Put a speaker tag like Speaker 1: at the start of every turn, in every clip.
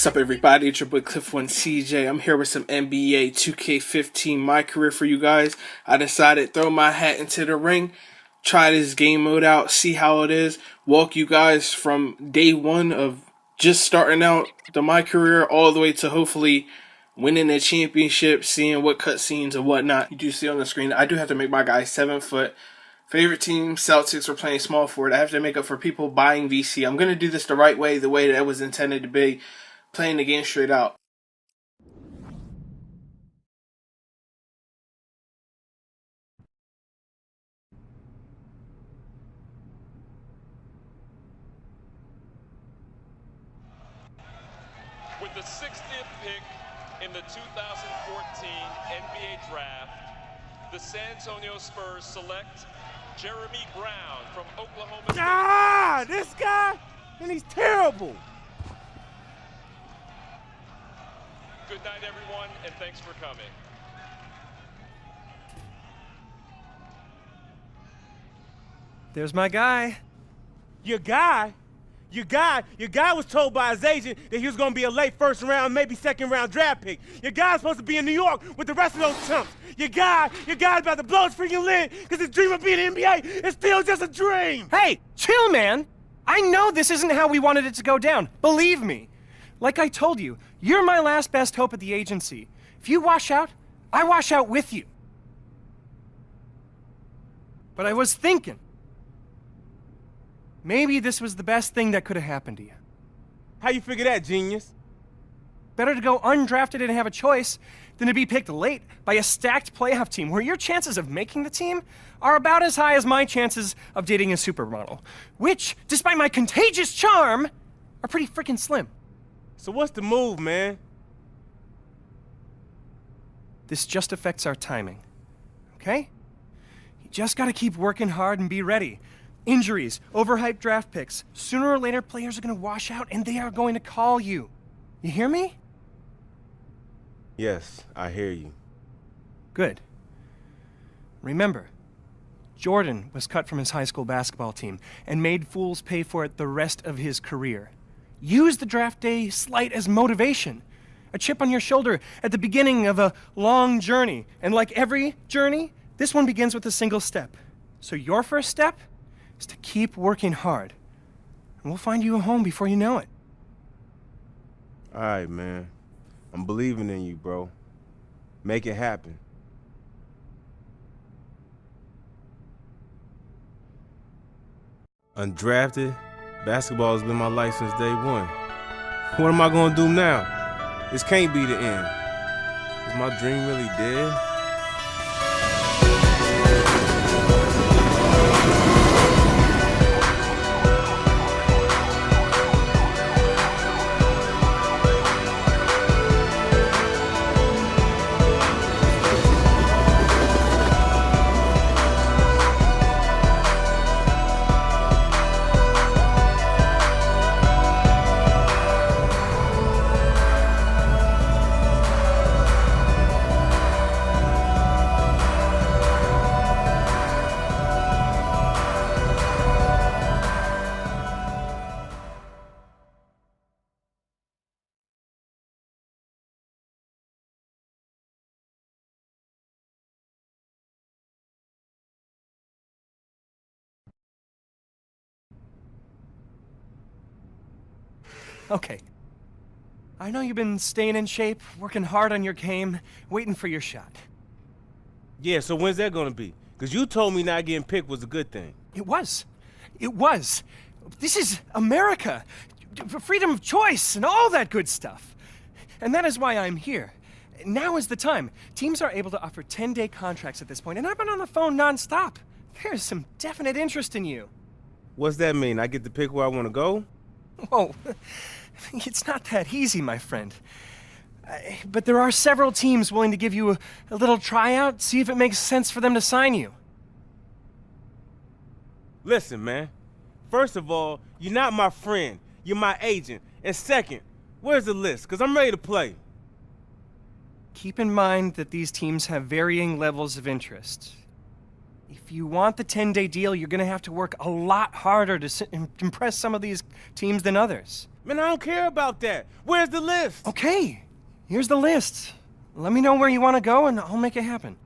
Speaker 1: What's up, everybody? It's your boy Cliff1CJ. I'm here with some NBA 2K15 My Career for you guys. I decided to throw my hat into the ring, try this game mode out, see how it is, walk you guys from day one of just starting out the My Career all the way to hopefully winning a championship, seeing what cutscenes and whatnot you do see on the screen. I do have to make my guy 7 foot. Favorite team, Celtics, are playing small forward. I have to make up for people buying VC. I'm going to do this the right way, the way that it was intended to be. Playing the game straight out.
Speaker 2: With the 60th pick in the 2014 NBA Draft, the San Antonio Spurs select Jeremy Brown from Oklahoma State.
Speaker 3: This guy? And he's terrible.
Speaker 2: Good night, everyone, and thanks for coming.
Speaker 4: There's my guy.
Speaker 3: Your guy was told by his agent that he was gonna be a late first round, maybe second round draft pick. Your guy's supposed to be in New York with the rest of those chumps. Your guy's about to blow his freaking lid because his dream of being in the NBA is still just a dream.
Speaker 4: Hey, chill, man. I know this isn't how we wanted it to go down. Believe me. Like I told you, you're my last best hope at the agency. If you wash out, I wash out with you. But I was thinking, maybe this was the best thing that could have happened to you.
Speaker 3: How you figure that, genius?
Speaker 4: Better to go undrafted and have a choice than to be picked late by a stacked playoff team where your chances of making the team are about as high as my chances of dating a supermodel, which, despite my contagious charm, are pretty freaking slim.
Speaker 3: So what's the move, man?
Speaker 4: This just affects our timing, okay? You just gotta keep working hard and be ready. Injuries, overhyped draft picks. Sooner or later, players are gonna wash out and they are going to call you. You hear me?
Speaker 3: Yes, I hear you.
Speaker 4: Good. Remember, Jordan was cut from his high school basketball team and made fools pay for it the rest of his career. Use the draft day slight as motivation. A chip on your shoulder at the beginning of a long journey. And like every journey, this one begins with a single step. So your first step is to keep working hard. And we'll find you a home before you know it.
Speaker 3: All right, man. I'm believing in you, bro. Make it happen. Undrafted, basketball has been my life since day one. What am I gonna do now? This can't be the end. Is my dream really dead?
Speaker 4: Okay. I know you've been staying in shape, working hard on your game, waiting for your shot.
Speaker 3: Yeah, so when's that gonna be? Because you told me not getting picked was a good thing.
Speaker 4: It was. It was. This is America. Freedom of choice and all that good stuff. And that is why I'm here. Now is the time. Teams are able to offer 10-day contracts at this point, and I've been on the phone nonstop. There's some definite interest in you.
Speaker 3: What's that mean? I get to pick where I want to go?
Speaker 4: Whoa. It's not that easy, my friend. But there are several teams willing to give you a little tryout, see if it makes sense for them to sign you.
Speaker 3: Listen, man. First of all, you're not my friend. You're my agent. And second, where's the list? Because I'm ready to play.
Speaker 4: Keep in mind that these teams have varying levels of interest. If you want the 10-day deal, you're going to have to work a lot harder to impress some of these teams than others.
Speaker 3: Man, I don't care about that. Where's the list?
Speaker 4: Okay, here's the list. Let me know where you want to go and I'll make it happen.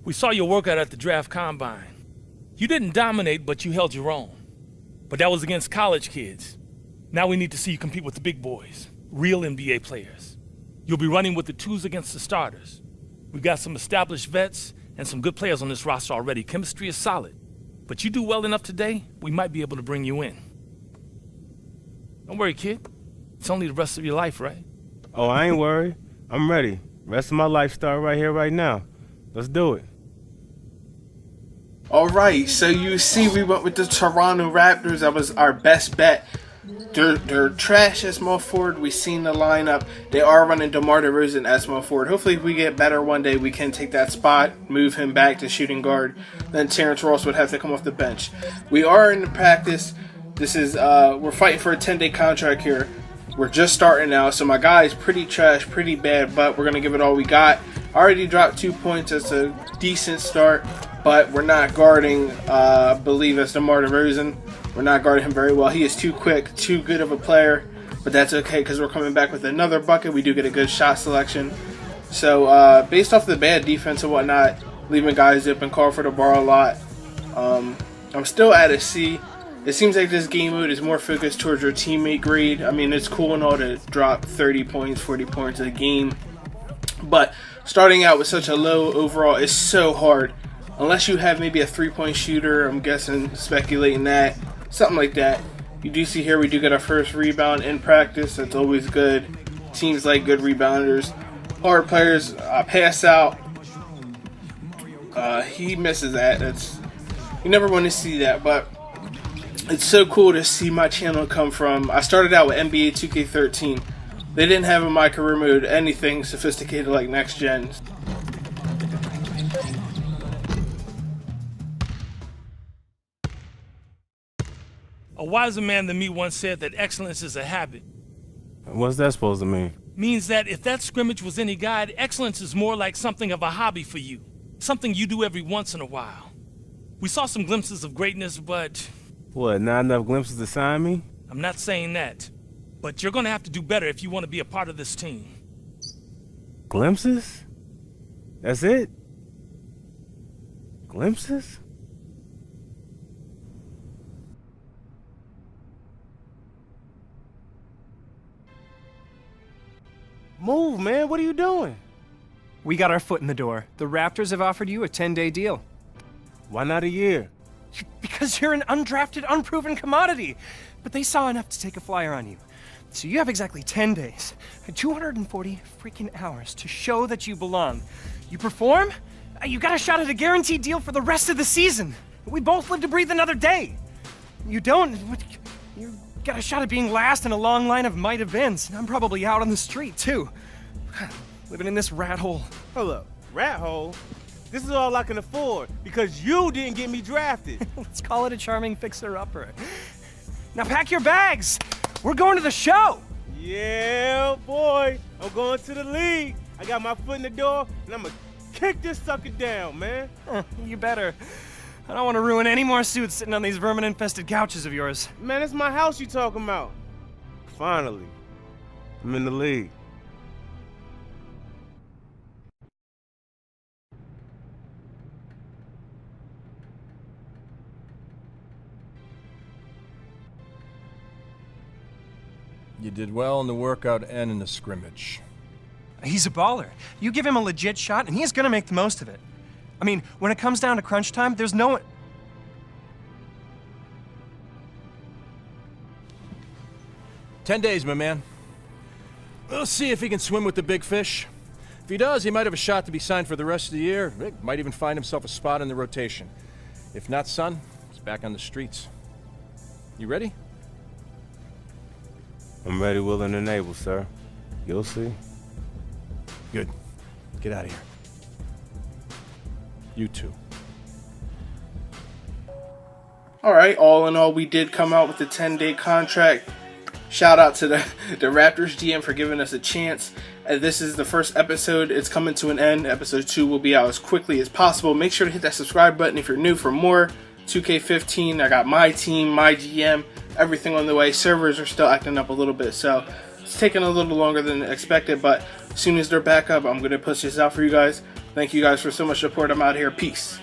Speaker 5: We saw your workout at the draft combine. You didn't dominate, but you held your own. But that was against college kids. Now we need to see you compete with the big boys, real NBA players. You'll be running with the twos against the starters. We've got some established vets and some good players on this roster already. Chemistry is solid. But you do well enough today, we might be able to bring you in. Don't worry, kid. It's only the rest of your life, right?
Speaker 3: Oh, I ain't worried. I'm ready. Rest of my life start right here, right now. Let's do it.
Speaker 1: Alright, so you see we went with the Toronto Raptors. That was our best bet. They're trash as small forward. We've seen the lineup. They are running DeMar DeRozan as small forward. Hopefully if we get better one day, we can take that spot, move him back to shooting guard. Then Terrence Ross would have to come off the bench. We are in the practice. This is, we're fighting for a 10-day contract here. We're just starting now, so my guy is pretty trash, pretty bad, but we're going to give it all we got. Already dropped 2 points. That's a decent start, but we're not guarding, I believe that's DeMar DeRozan. We're not guarding him very well. He is too quick, too good of a player, but that's okay because we're coming back with another bucket. We do get a good shot selection. So based off the bad defense and whatnot, leaving guys open, call for the bar a lot. I'm still at a C. It seems like this game mode is more focused towards your teammate grade. I mean, it's cool and all to drop 30 points, 40 points a game, but starting out with such a low overall is so hard. Unless you have maybe a three-point shooter, I'm guessing, speculating that, something like that. You do see here we do get our first rebound in practice. That's always good. Teams like good rebounders. Hard players pass out. He misses that. You never want to see that, but it's so cool to see my channel come from. I started out with NBA 2K13. They didn't have in my career mode anything sophisticated like next gen.
Speaker 5: A wiser man than me once said that excellence is a habit.
Speaker 3: What's that supposed to mean?
Speaker 5: Means that if that scrimmage was any guide, excellence is more like something of a hobby for you. Something you do every once in a while. We saw some glimpses of greatness, but...
Speaker 3: What, not enough glimpses to sign me?
Speaker 5: I'm not saying that. But you're gonna have to do better if you want to be a part of this team.
Speaker 3: Glimpses? That's it? Glimpses? Move, man. What are you doing?
Speaker 4: We got our foot in the door. The Raptors have offered you a 10-day deal.
Speaker 3: Why not a year?
Speaker 4: Because you're an undrafted, unproven commodity. But they saw enough to take a flyer on you. So you have exactly 10 days, 240 freaking hours to show that you belong. You perform, you got a shot at a guaranteed deal for the rest of the season. We both live to breathe another day. You don't, you got a shot at being last in a long line of might have beens, and I'm probably out on the street too. Living in this rat hole.
Speaker 3: Hold up. Rat hole? This is all I can afford because you didn't get me drafted.
Speaker 4: Let's call it a charming fixer-upper. Now pack your bags. We're going to the show.
Speaker 3: Yeah, boy. I'm going to the league. I got my foot in the door, and I'm going to kick this sucker down, man.
Speaker 4: You better. I don't want to ruin any more suits sitting on these vermin-infested couches of yours.
Speaker 3: Man, it's my house you talking about. Finally, I'm in the league.
Speaker 6: You did well in the workout and in the scrimmage.
Speaker 4: He's a baller. You give him a legit shot, and he's gonna make the most of it. I mean, when it comes down to crunch time, there's no one...
Speaker 6: 10 days, my man. We'll see if he can swim with the big fish. If he does, he might have a shot to be signed for the rest of the year. He might even find himself a spot in the rotation. If not, son, it's back on the streets. You ready?
Speaker 7: I'm ready, willing, and able, sir. You'll see.
Speaker 6: Good. Get out of here. You too.
Speaker 1: Alright, all in all, we did come out with a 10-day contract. Shout out to the Raptors GM for giving us a chance. This is the first episode. It's coming to an end. Episode 2 will be out as quickly as possible. Make sure to hit that subscribe button if you're new for more 2K15. I got my team, my GM, everything on the way. Servers are still acting up a little bit, so it's taking a little longer than expected, but as soon as they're back up, I'm going to push this out for you guys. Thank you guys for so much support. I'm out here. Peace.